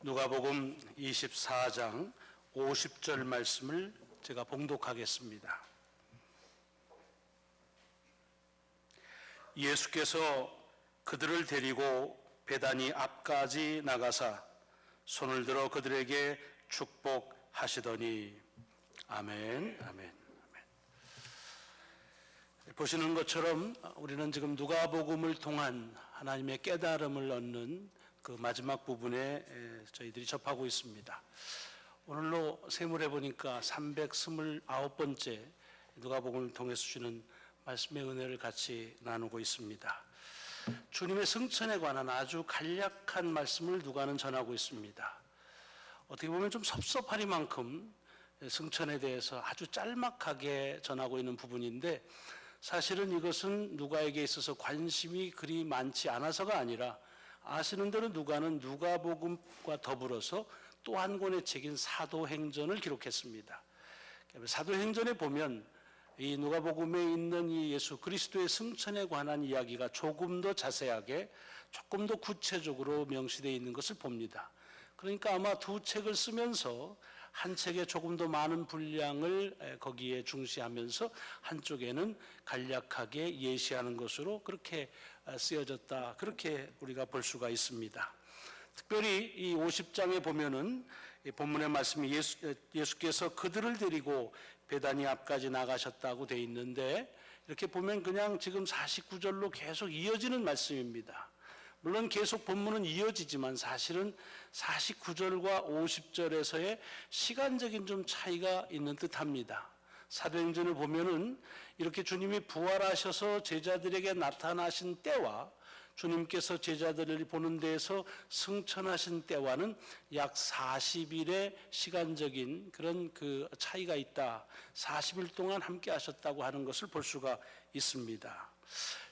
누가복음 24장 50절 말씀을 제가 봉독하겠습니다. 예수께서 그들을 데리고 베다니 앞까지 나가사 손을 들어 그들에게 축복하시더니 아멘, 아멘. 보시는 것처럼 우리는 지금 누가복음을 통한 하나님의 깨달음을 얻는 그 마지막 부분에 저희들이 접하고 있습니다. 오늘로 세물해 보니까 329번째 누가복음을 통해서 주는 말씀의 은혜를 같이 나누고 있습니다. 주님의 승천에 관한 아주 간략한 말씀을 누가는 전하고 있습니다. 어떻게 보면 좀 섭섭하리만큼 승천에 대해서 아주 짤막하게 전하고 있는 부분인데, 사실은 이것은 누가에게 있어서 관심이 그리 많지 않아서가 아니라, 아시는 대로 누가는 누가복음과 더불어서 또 한 권의 책인 사도행전을 기록했습니다. 사도행전에 보면 이 누가복음에 있는 이 예수 그리스도의 승천에 관한 이야기가 조금 더 자세하게, 조금 더 구체적으로 명시되어 있는 것을 봅니다. 그러니까 아마 두 책을 쓰면서 한 책에 조금 더 많은 분량을 거기에 중시하면서 한쪽에는 간략하게 예시하는 것으로 그렇게 쓰여졌다, 그렇게 우리가 볼 수가 있습니다. 특별히 이 50장에 보면은 이 본문의 말씀이 예수께서 그들을 데리고 베다니 앞까지 나가셨다고 되어 있는데, 이렇게 보면 그냥 지금 49절로 계속 이어지는 말씀입니다. 물론 계속 본문은 이어지지만 사실은 49절과 50절에서의 시간적인 좀 차이가 있는 듯합니다. 사도행전을 보면은 이렇게 주님이 부활하셔서 제자들에게 나타나신 때와 주님께서 제자들을 보는 데에서 승천하신 때와는 약 40일의 시간적인 그런 그 차이가 있다. 40일 동안 함께 하셨다고 하는 것을 볼 수가 있습니다.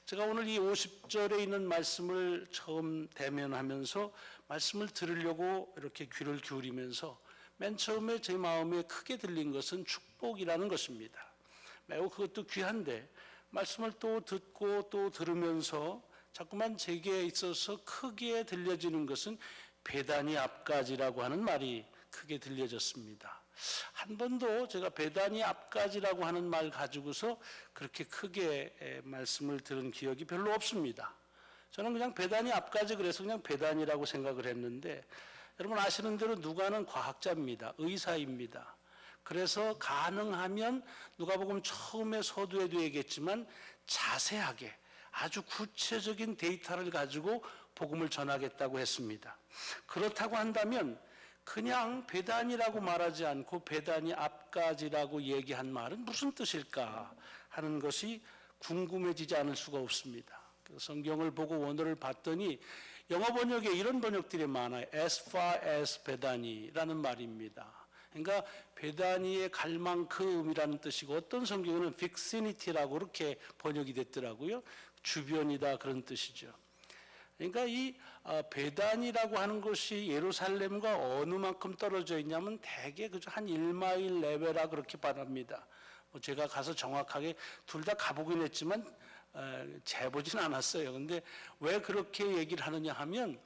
제가 오늘 이 50절에 있는 말씀을 처음 대면하면서 말씀을 들으려고 이렇게 귀를 기울이면서 맨 처음에 제 마음에 크게 들린 것은 축복이라는 것입니다. 매우 그것도 귀한데 말씀을 또 듣고 또 들으면서 자꾸만 제게 있어서 크게 들려지는 것은 베다니 앞까지라고 하는 말이 크게 들려졌습니다. 한 번도 제가 베다니 앞까지라고 하는 말 가지고서 그렇게 크게 말씀을 들은 기억이 별로 없습니다. 저는 그냥 베다니 앞까지 그래서 그냥 베다니라고 생각을 했는데, 여러분 아시는 대로 누가는 과학자입니다. 의사입니다. 그래서 가능하면 누가복음 처음에 서두에도 얘기했지만 자세하게 아주 구체적인 데이터를 가지고 복음을 전하겠다고 했습니다. 그렇다고 한다면 그냥 베다니라고 말하지 않고 베다니 앞까지라고 얘기한 말은 무슨 뜻일까 하는 것이 궁금해지지 않을 수가 없습니다. 성경을 보고 원어를 봤더니 영어 번역에 이런 번역들이 많아요. As far as 베다니라는 말입니다. 그러니까 베다니에 갈 만큼이라는 뜻이고, 어떤 성경에는 vicinity라고 그렇게 번역이 됐더라고요. 주변이다, 그런 뜻이죠. 그러니까 이 베다니라고 하는 것이 예루살렘과 어느 만큼 떨어져 있냐면 대개 그저 한 1마일 내외라 그렇게 말합니다. 제가 가서 정확하게 둘 다 가보긴 했지만 재보진 않았어요. 근데 왜 그렇게 얘기를 하느냐 하면,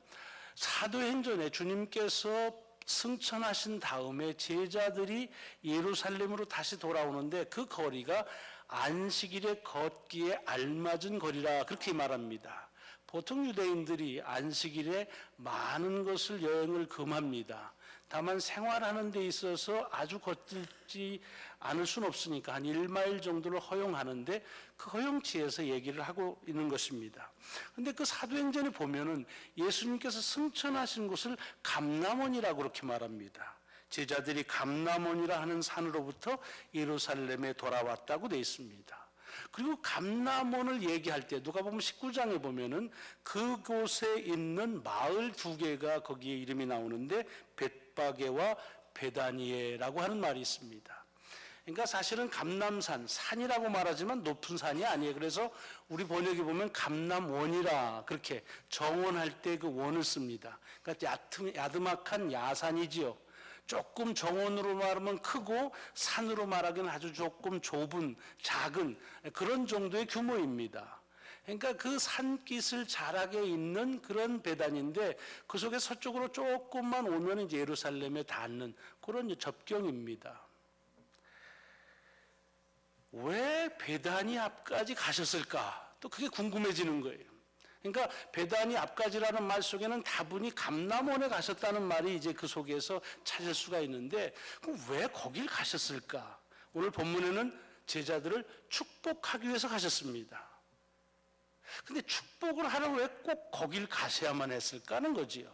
사도행전에 주님께서 승천하신 다음에 제자들이 예루살렘으로 다시 돌아오는데 그 거리가 안식일에 걷기에 알맞은 거리라 그렇게 말합니다. 보통 유대인들이 안식일에 많은 것을 여행을 금합니다. 다만 생활하는 데 있어서 아주 걷지 않을 수는 없으니까 한 1마일 정도를 허용하는데 그 허용치에서 얘기를 하고 있는 것입니다. 그런데 그 사도행전에 보면은 예수님께서 승천하신 곳을 감람원이라고 그렇게 말합니다. 제자들이 감람원이라 하는 산으로부터 예루살렘에 돌아왔다고 되어 있습니다. 그리고 감람원을 얘기할 때 누가복음 19장에 보면은 그곳에 있는 마을 두 개가 거기에 이름이 나오는데 벳바게와 베다니에라고 하는 말이 있습니다. 그러니까 사실은 감람산, 산이라고 말하지만 높은 산이 아니에요. 그래서 우리 번역에 보면 감람원이라 그렇게 정원할 때 그 원을 씁니다. 그러니까 야드막한 야산이지요. 조금 정원으로 말하면 크고 산으로 말하기는 아주 조금 좁은 작은 그런 정도의 규모입니다. 그러니까 그 산깃을 자락에 있는 그런 베단인데 그 속에 서쪽으로 조금만 오면 이제 예루살렘에 닿는 그런 접경입니다. 왜 베다니 앞까지 가셨을까? 또 그게 궁금해지는 거예요. 그러니까 베다니 앞까지라는 말 속에는 다분히 감람원에 가셨다는 말이 이제 그 속에서 찾을 수가 있는데 그럼 왜 거길 가셨을까? 오늘 본문에는 제자들을 축복하기 위해서 가셨습니다. 근데 축복을 하러 왜 꼭 거길 가셔야만 했을까 하는 거지요.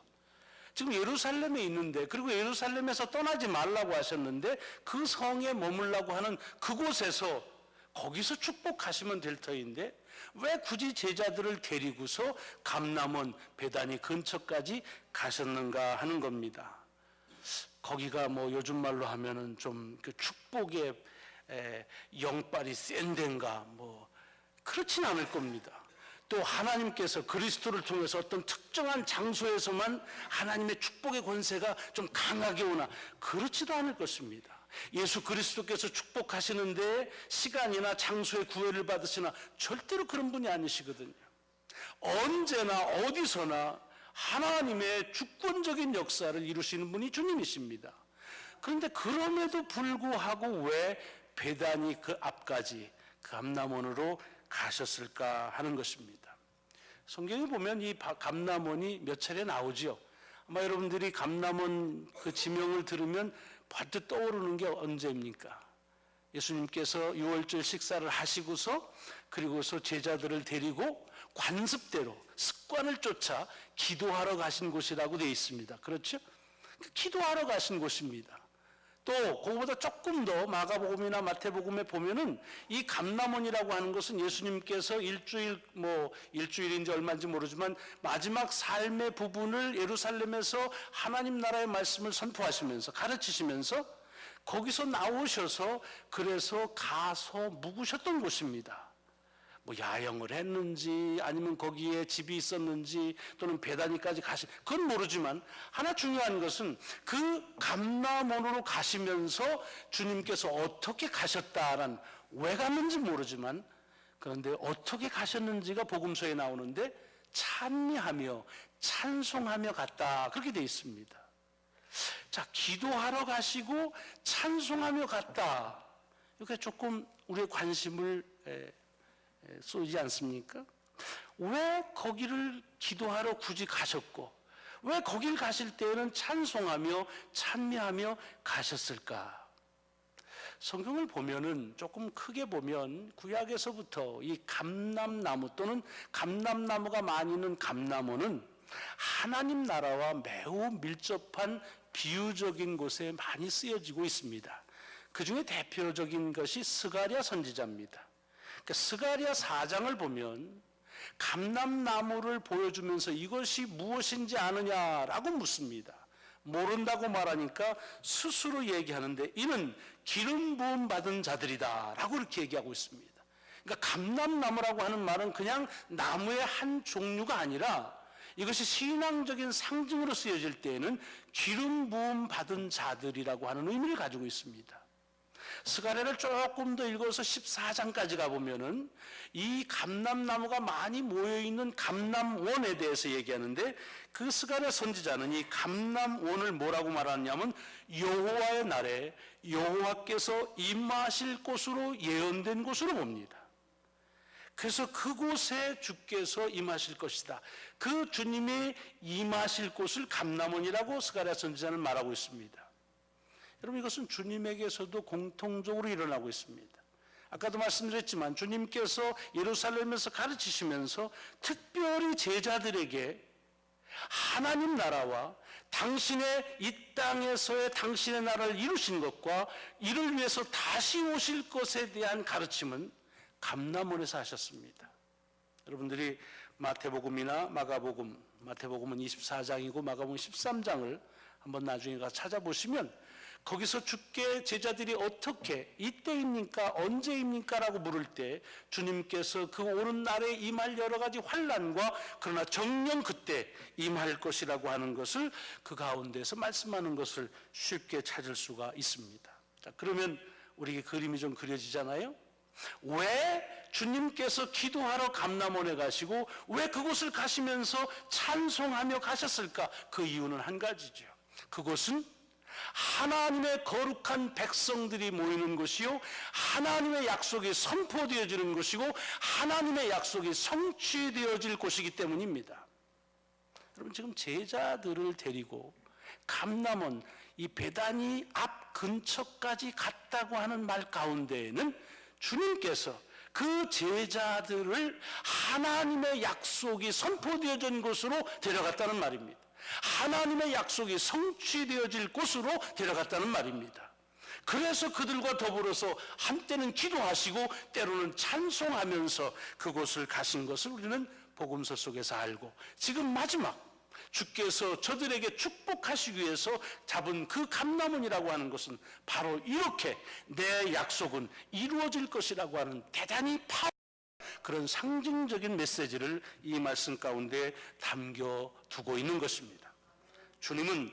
지금 예루살렘에 있는데, 그리고 예루살렘에서 떠나지 말라고 하셨는데 그 성에 머물라고 하는 그곳에서 거기서 축복하시면 될 터인데 왜 굳이 제자들을 데리고서 감람원 베다니 근처까지 가셨는가 하는 겁니다. 거기가 뭐 요즘 말로 하면은 좀 그 축복의 영빨이 센 데인가, 뭐 그렇진 않을 겁니다. 또 하나님께서 그리스도를 통해서 어떤 특정한 장소에서만 하나님의 축복의 권세가 좀 강하게 오나, 그렇지도 않을 것입니다. 예수 그리스도께서 축복하시는데 시간이나 장소의 구애를 받으시나 절대로 그런 분이 아니시거든요. 언제나 어디서나 하나님의 주권적인 역사를 이루시는 분이 주님이십니다. 그런데 그럼에도 불구하고 왜 베다니 그 앞까지 감람원으로 가셨을까 하는 것입니다. 성경에 보면 이 감람원이 몇 차례 나오지요. 아마 여러분들이 감람원 그 지명을 들으면 번뜩 떠오르는 게 언제입니까? 예수님께서 유월절 식사를 하시고서 그리고서 제자들을 데리고 관습대로 습관을 쫓아 기도하러 가신 곳이라고 되어 있습니다. 그렇죠? 기도하러 가신 곳입니다. 또 그거보다 조금 더 마가복음이나 마태복음에 보면은 이 감람원이라고 하는 것은 예수님께서 일주일인지 얼마인지 모르지만 마지막 삶의 부분을 예루살렘에서 하나님 나라의 말씀을 선포하시면서 가르치시면서 거기서 나오셔서 그래서 가서 묵으셨던 곳입니다. 뭐 야영을 했는지 아니면 거기에 집이 있었는지 또는 베다니까지 가신, 그건 모르지만 하나 중요한 것은 그 감람원으로 가시면서 주님께서 어떻게 가셨다라는, 왜 갔는지 모르지만 그런데 어떻게 가셨는지가 복음서에 나오는데 찬미하며 찬송하며 갔다, 그렇게 되어 있습니다. 자, 기도하러 가시고 찬송하며 갔다, 이게 조금 우리의 관심을 쏘지 않습니까? 왜 거기를 기도하러 굳이 가셨고 왜 거길 가실 때에는 찬송하며 찬미하며 가셨을까? 성경을 보면은 조금 크게 보면 구약에서부터 이 감람나무 또는 감람나무가 많이 있는 감람원은 하나님 나라와 매우 밀접한 비유적인 곳에 많이 쓰여지고 있습니다. 그 중에 대표적인 것이 스가랴 선지자입니다. 그러니까 스가랴 4장을 보면 감람나무를 보여주면서 이것이 무엇인지 아느냐라고 묻습니다. 모른다고 말하니까 스스로 얘기하는데 이는 기름 부음 받은 자들이다 라고 이렇게 얘기하고 있습니다. 그러니까 감람나무라고 하는 말은 그냥 나무의 한 종류가 아니라 이것이 신앙적인 상징으로 쓰여질 때에는 기름 부음 받은 자들이라고 하는 의미를 가지고 있습니다. 스가랴를 조금 더 읽어서 14장까지 가보면은 이 감람나무가 많이 모여있는 감람원에 대해서 얘기하는데 그 스가랴 선지자는 이 감람원을 뭐라고 말하냐면 여호와의 날에 여호와께서 임하실 곳으로 예언된 곳으로 봅니다. 그래서 그곳에 주께서 임하실 것이다. 그 주님이 임하실 곳을 감람원이라고 스가랴 선지자는 말하고 있습니다. 여러분, 이것은 주님에게서도 공통적으로 일어나고 있습니다. 아까도 말씀드렸지만 주님께서 예루살렘에서 가르치시면서 특별히 제자들에게 하나님 나라와 당신의 이 땅에서의 당신의 나라를 이루신 것과 이를 위해서 다시 오실 것에 대한 가르침은 감람원에서 하셨습니다. 여러분들이 마태복음이나 마가복음, 마태복음은 24장이고 마가복음 13장을 한번 나중에 가서 찾아보시면 거기서 주께 제자들이 어떻게 이때입니까 언제입니까 라고 물을 때 주님께서 그 오는 날에 임할 여러 가지 환난과 그러나 정녕 그때 임할 것이라고 하는 것을 그 가운데서 말씀하는 것을 쉽게 찾을 수가 있습니다. 자, 그러면 우리에게 그림이 좀 그려지잖아요. 왜 주님께서 기도하러 감람원에 가시고 왜 그곳을 가시면서 찬송하며 가셨을까? 그 이유는 한 가지죠. 그곳은 하나님의 거룩한 백성들이 모이는 곳이요, 하나님의 약속이 선포되어지는 곳이고 하나님의 약속이 성취되어질 곳이기 때문입니다. 여러분, 지금 제자들을 데리고 감람원 이 베다니 앞 근처까지 갔다고 하는 말 가운데에는 주님께서 그 제자들을 하나님의 약속이 선포되어진 곳으로 데려갔다는 말입니다. 하나님의 약속이 성취되어질 곳으로 데려갔다는 말입니다. 그래서 그들과 더불어서 한때는 기도하시고 때로는 찬송하면서 그곳을 가신 것을 우리는 복음서 속에서 알고, 지금 마지막 주께서 저들에게 축복하시기 위해서 잡은 그 감람원이라고 하는 것은 바로 이렇게 내 약속은 이루어질 것이라고 하는 대단히 그런 상징적인 메시지를 이 말씀 가운데 담겨두고 있는 것입니다. 주님은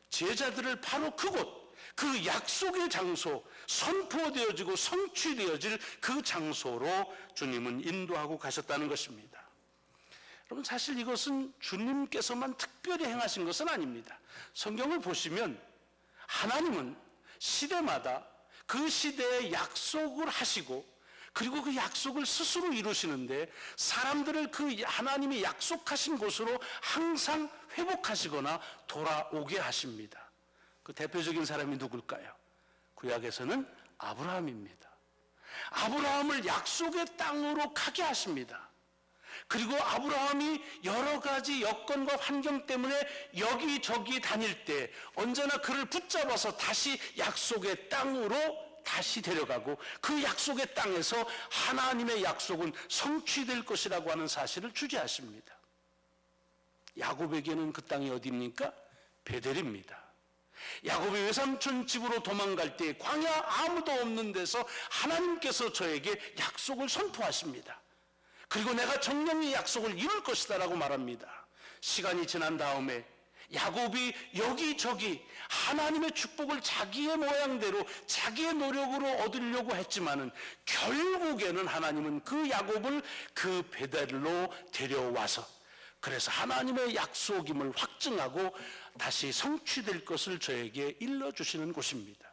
제자들을 바로 그곳, 그 약속의 장소, 선포되어지고 성취되어질 그 장소로 주님은 인도하고 가셨다는 것입니다. 여러분, 사실 이것은 주님께서만 특별히 행하신 것은 아닙니다. 성경을 보시면 하나님은 시대마다 그 시대에 약속을 하시고 그리고 그 약속을 스스로 이루시는데 사람들을 그 하나님이 약속하신 곳으로 항상 회복하시거나 돌아오게 하십니다. 그 대표적인 사람이 누굴까요? 구약에서는 아브라함입니다. 아브라함을 약속의 땅으로 가게 하십니다. 그리고 아브라함이 여러 가지 여건과 환경 때문에 여기저기 다닐 때 언제나 그를 붙잡아서 다시 약속의 땅으로 다시 데려가고 그 약속의 땅에서 하나님의 약속은 성취될 것이라고 하는 사실을 주재하십니다. 야곱에게는 그 땅이 어디입니까? 베델입니다. 야곱이 외삼촌 집으로 도망갈 때 광야 아무도 없는 데서 하나님께서 저에게 약속을 선포하십니다. 그리고 내가 정령의 약속을 이룰 것이다 라고 말합니다. 시간이 지난 다음에 야곱이 여기저기 하나님의 축복을 자기의 모양대로 자기의 노력으로 얻으려고 했지만은 결국에는 하나님은 그 야곱을 그 베델로 데려와서 그래서 하나님의 약속임을 확증하고 다시 성취될 것을 저에게 일러주시는 곳입니다.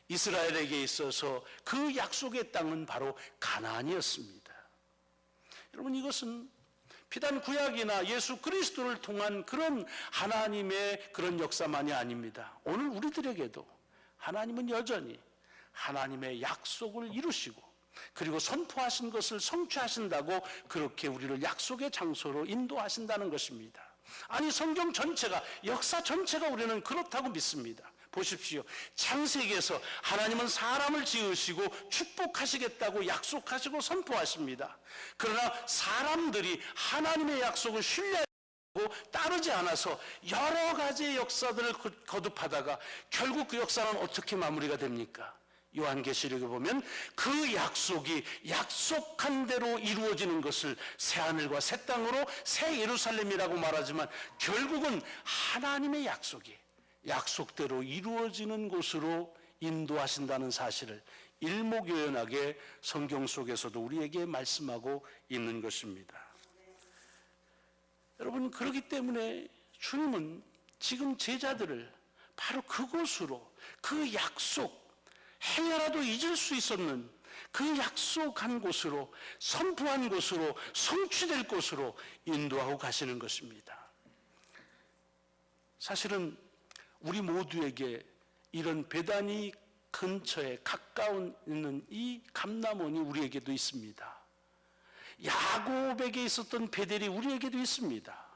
이스라엘에게 있어서 그 약속의 땅은 바로 가나안이었습니다. 여러분, 이것은 비단 구약이나 예수 그리스도를 통한 그런 하나님의 그런 역사만이 아닙니다. 오늘 우리들에게도 하나님은 여전히 하나님의 약속을 이루시고 그리고 선포하신 것을 성취하신다고 그렇게 우리를 약속의 장소로 인도하신다는 것입니다. 아니, 성경 전체가, 역사 전체가 우리는 그렇다고 믿습니다. 보십시오. 창세기에서 하나님은 사람을 지으시고 축복하시겠다고 약속하시고 선포하십니다. 그러나 사람들이 하나님의 약속을 신뢰하고 따르지 않아서 여러 가지의 역사들을 거듭하다가 결국 그 역사는 어떻게 마무리가 됩니까? 요한계시록에 보면 그 약속이 약속한 대로 이루어지는 것을 새하늘과 새 땅으로 새 예루살렘이라고 말하지만 결국은 하나님의 약속이 약속대로 이루어지는 곳으로 인도하신다는 사실을 일목요연하게 성경 속에서도 우리에게 말씀하고 있는 것입니다. 여러분, 그렇기 때문에 주님은 지금 제자들을 바로 그곳으로, 그 약속, 행여라도 잊을 수 있었는 그 약속한 곳으로, 선포한 곳으로, 성취될 곳으로 인도하고 가시는 것입니다. 사실은 우리 모두에게 이런 베다니 근처에 가까운 있는 이 감람원이 우리에게도 있습니다. 야곱에게 있었던 베델이 우리에게도 있습니다.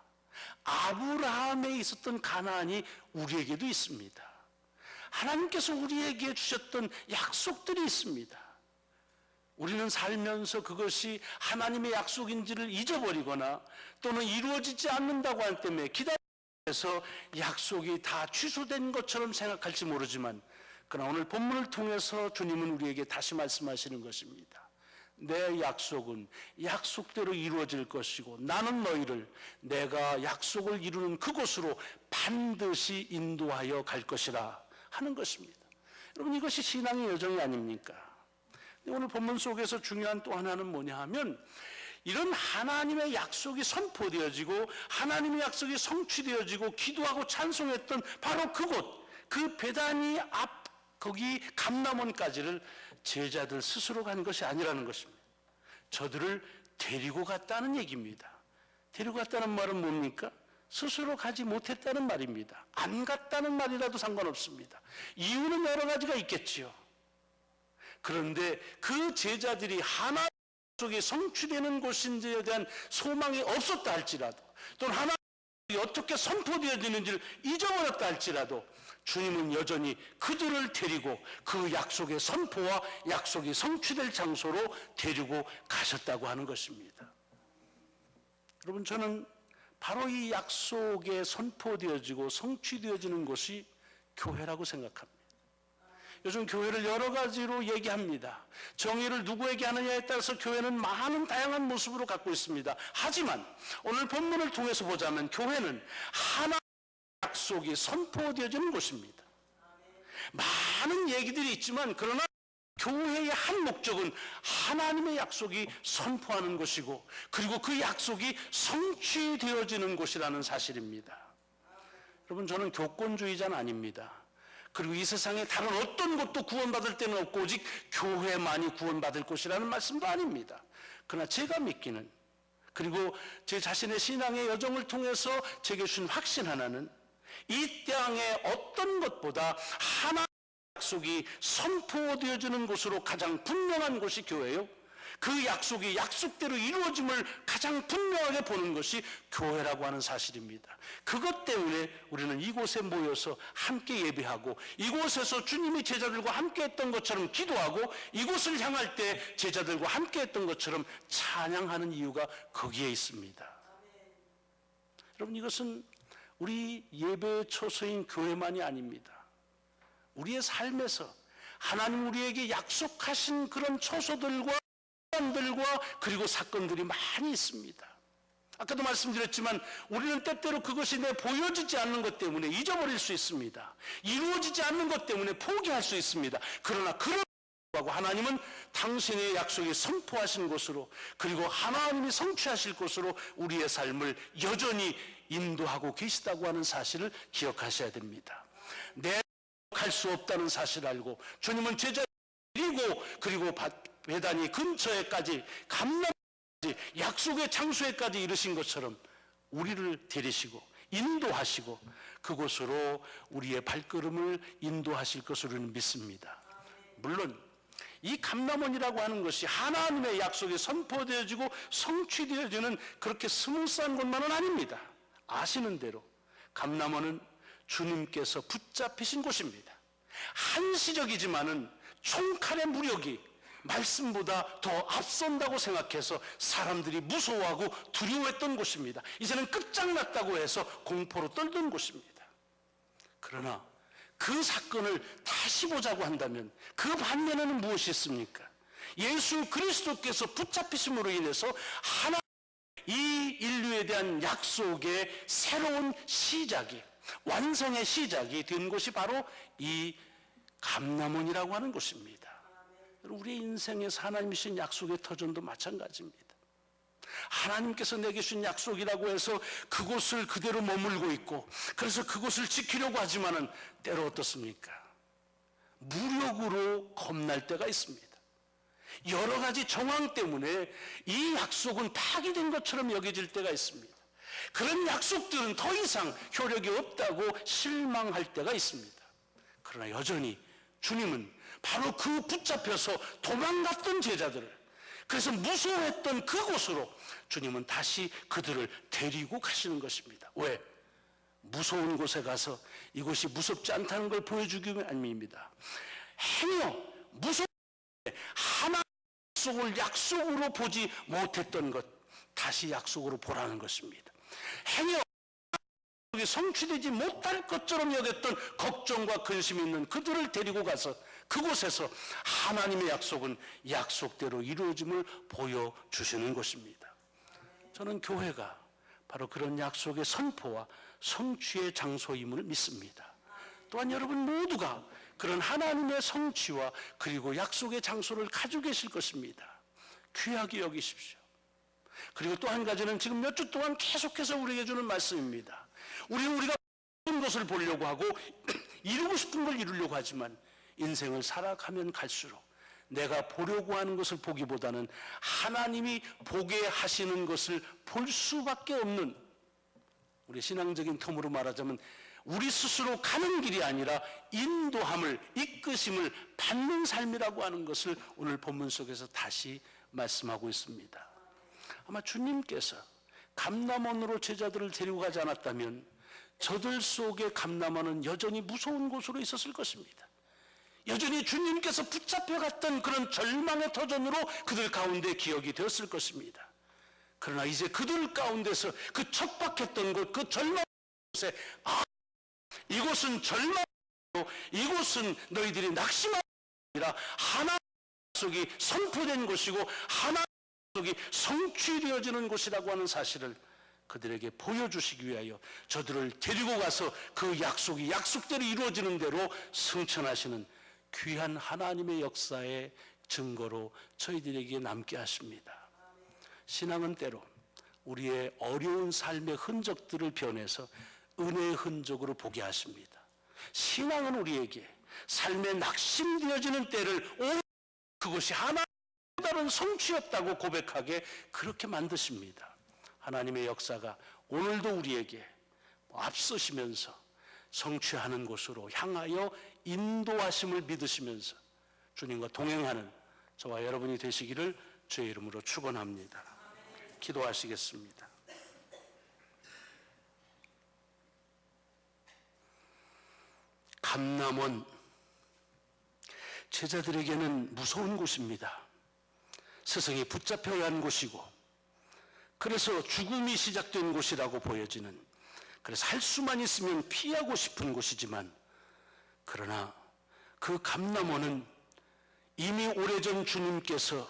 아브라함에 있었던 가나안이 우리에게도 있습니다. 하나님께서 우리에게 주셨던 약속들이 있습니다. 우리는 살면서 그것이 하나님의 약속인지를 잊어버리거나 또는 이루어지지 않는다고 하기 때문에 기다려서 약속이 다 취소된 것처럼 생각할지 모르지만, 그러나 오늘 본문을 통해서 주님은 우리에게 다시 말씀하시는 것입니다. 내 약속은 약속대로 이루어질 것이고 나는 너희를 내가 약속을 이루는 그곳으로 반드시 인도하여 갈 것이라 하는 것입니다. 여러분, 이것이 신앙의 여정이 아닙니까? 오늘 본문 속에서 중요한 또 하나는 뭐냐 하면 이런 하나님의 약속이 선포되어지고 하나님의 약속이 성취되어지고 기도하고 찬송했던 바로 그곳, 그 베다니 앞 거기 감람원까지를 제자들 스스로 간 것이 아니라는 것입니다. 저들을 데리고 갔다는 얘기입니다. 데리고 갔다는 말은 뭡니까? 스스로 가지 못했다는 말입니다. 안 갔다는 말이라도 상관없습니다. 이유는 여러 가지가 있겠지요. 그런데 그 제자들이 하나님 약속이 성취되는 곳인지에 대한 소망이 없었다 할지라도, 또는 하나님이 어떻게 선포되어지는지를 잊어버렸다 할지라도 주님은 여전히 그들을 데리고 그 약속의 선포와 약속이 성취될 장소로 데리고 가셨다고 하는 것입니다. 여러분, 저는 바로 이 약속에 선포되어지고 성취되어지는 곳이 교회라고 생각합니다. 요즘 교회를 여러 가지로 얘기합니다. 정의를 누구에게 하느냐에 따라서 교회는 많은 다양한 모습으로 갖고 있습니다. 하지만 오늘 본문을 통해서 보자면 교회는 하나님의 약속이 선포되어지는 곳입니다. 많은 얘기들이 있지만 그러나 교회의 한 목적은 하나님의 약속이 선포하는 것이고, 그리고 그 약속이 성취되어지는 곳이라는 사실입니다. 여러분, 저는 교권주의자는 아닙니다. 그리고 이 세상에 다른 어떤 곳도 구원받을 데는 없고 오직 교회만이 구원받을 곳이라는 말씀도 아닙니다. 그러나 제가 믿기는, 그리고 제 자신의 신앙의 여정을 통해서 제게 주신 확신 하나는, 이 땅의 어떤 것보다 하나님의 약속이 선포되어지는 곳으로 가장 분명한 곳이 교회요, 그 약속이 약속대로 이루어짐을 가장 분명하게 보는 것이 교회라고 하는 사실입니다. 그것 때문에 우리는 이곳에 모여서 함께 예배하고, 이곳에서 주님이 제자들과 함께 했던 것처럼 기도하고, 이곳을 향할 때 제자들과 함께 했던 것처럼 찬양하는 이유가 거기에 있습니다. 여러분, 이것은 우리 예배의 초소인 교회만이 아닙니다. 우리의 삶에서 하나님 우리에게 약속하신 그런 초소들과 그리고 사건들이 많이 있습니다. 아까도 말씀드렸지만 우리는 때때로 그것이 보여지지 않는 것 때문에 잊어버릴 수 있습니다. 이루어지지 않는 것 때문에 포기할 수 있습니다. 그러나 그러고 하나님은 당신의 약속이 선포하신 곳으로, 그리고 하나님이 성취하실 곳으로 우리의 삶을 여전히 인도하고 계시다고 하는 사실을 기억하셔야 됩니다. 할 수 없다는 사실을 알고 주님은 제자를 데리고, 그리고 베다니 근처에까지, 감람까지, 약속의 장소에까지 이르신 것처럼 우리를 데리시고 인도하시고 그곳으로 우리의 발걸음을 인도하실 것으로 믿습니다. 물론 이 감람원이라고 하는 것이 하나님의 약속이 선포되어지고 성취되어지는 그렇게 스무스한 곳만은 아닙니다. 아시는 대로 감람원은 주님께서 붙잡히신 곳입니다. 한시적이지만은 총칼의 무력이 말씀보다 더 앞선다고 생각해서 사람들이 무서워하고 두려워했던 곳입니다. 이제는 끝장났다고 해서 공포로 떨던 곳입니다. 그러나 그 사건을 다시 보자고 한다면 그 반면에는 무엇이 있습니까? 예수 그리스도께서 붙잡히심으로 인해서 하나님 이 인류에 대한 약속의 새로운 시작이, 완성의 시작이 된 곳이 바로 이 감람원이라고 하는 곳입니다. 우리의 인생에서 하나님이 주신 약속의 터전도 마찬가지입니다. 하나님께서 내게 주신 약속이라고 해서 그곳을 그대로 머물고 있고, 그래서 그곳을 지키려고 하지만은 때로 어떻습니까? 무력으로 겁날 때가 있습니다. 여러 가지 정황 때문에 이 약속은 파기된 것처럼 여겨질 때가 있습니다. 그런 약속들은 더 이상 효력이 없다고 실망할 때가 있습니다. 그러나 여전히 주님은 바로 그 붙잡혀서 도망갔던 제자들을, 그래서 무서워했던 그곳으로 주님은 다시 그들을 데리고 가시는 것입니다. 왜? 무서운 곳에 가서 이곳이 무섭지 않다는 걸 보여주기 아닙니다. 행여 무서운 하나님의 약속을 약속으로 보지 못했던 것, 다시 약속으로 보라는 것입니다. 행여 성취되지 못할 것처럼 여겼던 걱정과 근심이 있는 그들을 데리고 가서 그곳에서 하나님의 약속은 약속대로 이루어짐을 보여주시는 것입니다. 저는 교회가 바로 그런 약속의 선포와 성취의 장소임을 믿습니다. 또한 여러분 모두가 그런 하나님의 성취와 그리고 약속의 장소를 가지고 계실 것입니다. 귀하게 여기십시오. 그리고 또 한 가지는 지금 몇 주 동안 계속해서 우리에게 주는 말씀입니다. 우리가 모든 것을 보려고 하고 이루고 싶은 걸 이루려고 하지만 인생을 살아가면 갈수록 내가 보려고 하는 것을 보기보다는 하나님이 보게 하시는 것을 볼 수밖에 없는, 우리 신앙적인 텀으로 말하자면 우리 스스로 가는 길이 아니라 인도함을, 이끄심을 받는 삶이라고 하는 것을 오늘 본문 속에서 다시 말씀하고 있습니다. 아마 주님께서 감람원으로 제자들을 데리고 가지 않았다면 저들 속에 감람원은 여전히 무서운 곳으로 있었을 것입니다. 여전히 주님께서 붙잡혀갔던 그런 절망의 터전으로 그들 가운데 기억이 되었을 것입니다. 그러나 이제 그들 가운데서 그 척박했던 곳, 그 절망의 곳에 이곳은 절망이고 이곳은 너희들이 낙심하는 것이 아니라 하나님의 약속이 선포된 곳이고 하나님의 약속이 성취되어지는 곳이라고 하는 사실을 그들에게 보여주시기 위하여 저들을 데리고 가서 그 약속이 약속대로 이루어지는 대로 승천하시는 귀한 하나님의 역사의 증거로 저희들에게 남게 하십니다. 신앙은 때로 우리의 어려운 삶의 흔적들을 변해서 은혜의 흔적으로 보게 하십니다. 신앙은 우리에게 삶에 낙심되어지는 때를 그것이 하나님의 다른 성취였다고 고백하게 그렇게 만드십니다. 하나님의 역사가 오늘도 우리에게 앞서시면서 성취하는 곳으로 향하여 인도하심을 믿으시면서 주님과 동행하는 저와 여러분이 되시기를 주의 이름으로 축원합니다. 기도하시겠습니다. 감람원, 제자들에게는 무서운 곳입니다. 스승이 붙잡혀야 한 곳이고 그래서 죽음이 시작된 곳이라고 보여지는, 그래서 할 수만 있으면 피하고 싶은 곳이지만, 그러나 그 감람원은 이미 오래전 주님께서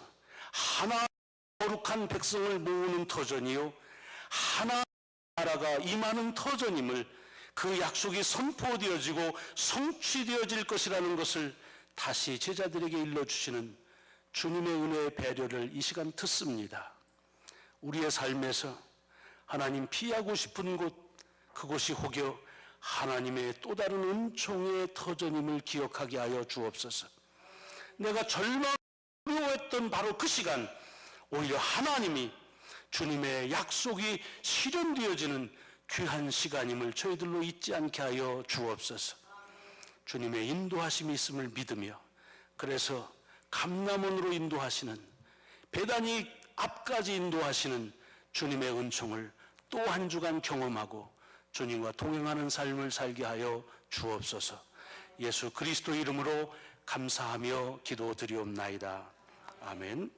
하나 거룩한 백성을 모으는 터전이요 하나 나라가 임하는 터전임을, 그 약속이 선포되어지고 성취되어질 것이라는 것을 다시 제자들에게 일러주시는 주님의 은혜의 배려를 이 시간 듣습니다. 우리의 삶에서 하나님 피하고 싶은 곳, 그곳이 혹여 하나님의 또 다른 은총의 터전임을 기억하게 하여 주옵소서. 내가 절망했던 바로 그 시간, 오히려 하나님이 주님의 약속이 실현되어지는 귀한 시간임을 저희들로 잊지 않게 하여 주옵소서. 주님의 인도하심이 있음을 믿으며, 그래서 감람원으로 인도하시는, 배단이 앞까지 인도하시는 주님의 은총을 또 한 주간 경험하고 주님과 동행하는 삶을 살게 하여 주옵소서. 예수 그리스도 이름으로 감사하며 기도드리옵나이다. 아멘.